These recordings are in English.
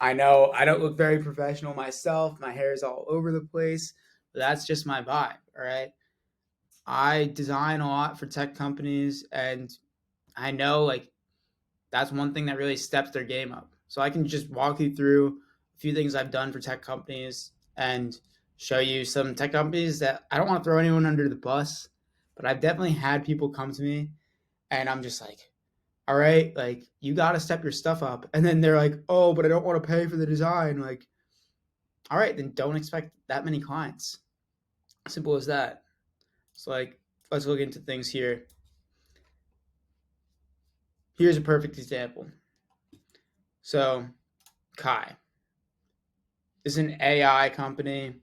I know I don't look very professional myself. My hair is all over the place, but that's just my vibe. All right. I design a lot for tech companies, and I know like that's one thing that really steps their game up. So I can just walk you through a few things I've done for tech companies and show you some tech companies that I don't want to throw anyone under the bus, but I've definitely had people come to me and I'm just like, all right, like you got to step your stuff up. And then they're like, oh, but I don't want to pay for the design. Like, all right, then don't expect that many clients. Simple as that. So, like, let's look into things here. Here's a perfect example. So, Kai is an AI company.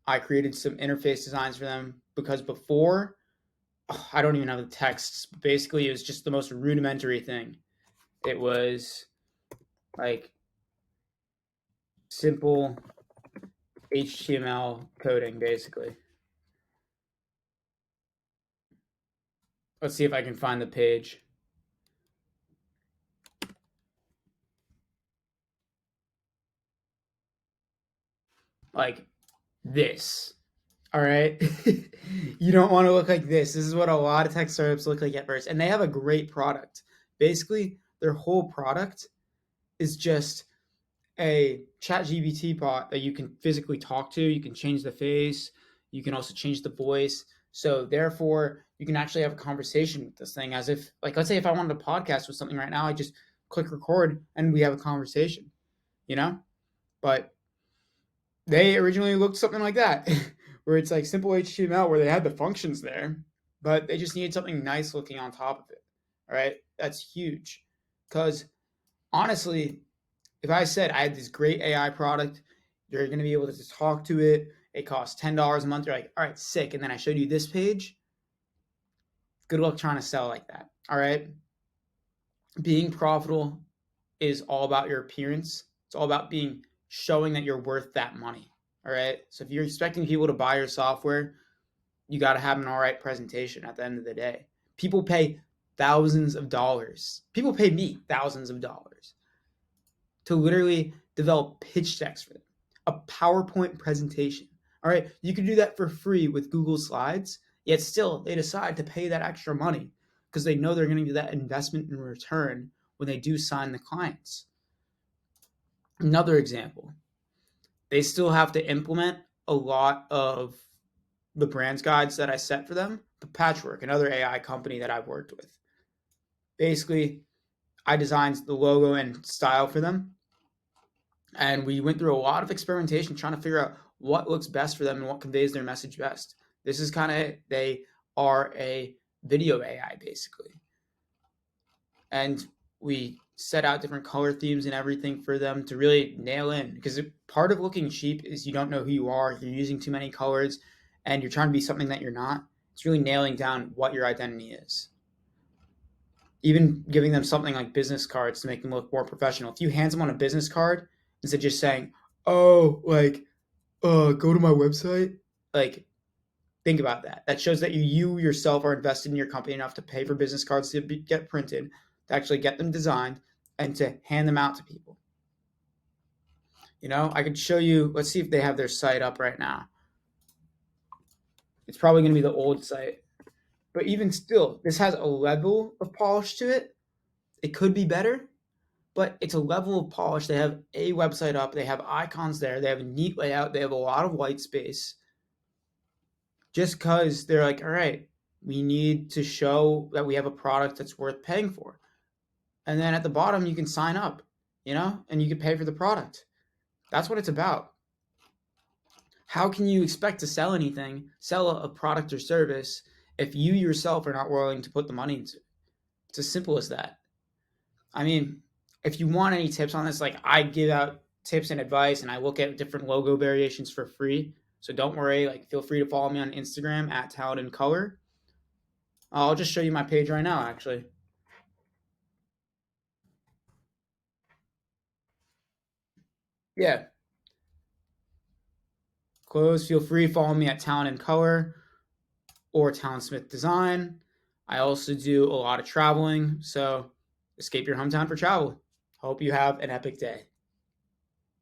I created some interface designs for them because before, I don't even have the texts. Basically, it was just the most rudimentary thing. It was like simple HTML coding, basically. Let's see if I can find the page. Like this. All right. You don't want to look like this. This is what a lot of tech startups look like at first. And they have a great product. Basically, their whole product is just a chat GBT bot that you can physically talk to. You can change the face. You can also change the voice. So therefore, you can actually have a conversation with this thing as if, like, let's say if I wanted a podcast with something right now, I just click record and we have a conversation, you know? But they originally looked something like that, where it's like simple HTML where they had the functions there, but they just needed something nice looking on top of it. All right. That's huge. Because honestly, if I said I had this great AI product, you're going to be able to just talk to it. It costs $10 a month. You're like, all right, sick. And then I showed you this page. Good luck trying to sell like that. All right. Being profitable is all about your appearance. It's all about being showing that you're worth that money. All right. So if you're expecting people to buy your software, you got to have an all right presentation at the end of the day. People pay thousands of dollars. People pay me thousands of dollars to literally develop pitch decks for them, a PowerPoint presentation. All right. You can do that for free with Google Slides, yet still they decide to pay that extra money because they know they're going to get that investment in return when they do sign the clients. Another example, they still have to implement a lot of the brands guides that I set for them. But Patchwork, another AI company that I've worked with, basically, I designed the logo and style for them. And we went through a lot of experimentation trying to figure out what looks best for them and what conveys their message best. This is kind of, they are a video AI basically. And we set out different color themes and everything for them to really nail in, because part of looking cheap is you don't know who you are, you're using too many colors, and you're trying to be something that you're not. It's really nailing down what your identity is. Even giving them something like business cards to make them look more professional. If you hand someone a business card instead of just saying, oh, like, go to my website, like, think about that. That shows that you yourself are invested in your company enough to pay for business cards to get printed, to actually get them designed, and to hand them out to people. You know, I could show you, let's see if they have their site up right now. It's probably going to be the old site. But even still, this has a level of polish to it. It could be better, but it's a level of polish. They have a website up. They have icons there. They have a neat layout. They have a lot of white space. Just because they're like, all right, we need to show that we have a product that's worth paying for. And then at the bottom, you can sign up, you know, and you can pay for the product. That's what it's about. How can you expect to sell anything, sell a product or service, if you yourself are not willing to put the money into it? It's as simple as that. I mean, if you want any tips on this, like I give out tips and advice and I look at different logo variations for free. So don't worry, like feel free to follow me on Instagram at Talon in Color. I'll just show you my page right now, actually. Yeah, close. Feel free to follow me at Talon in Color or Talon Smith Design. I also do a lot of traveling, so escape your hometown for travel. Hope you have an epic day.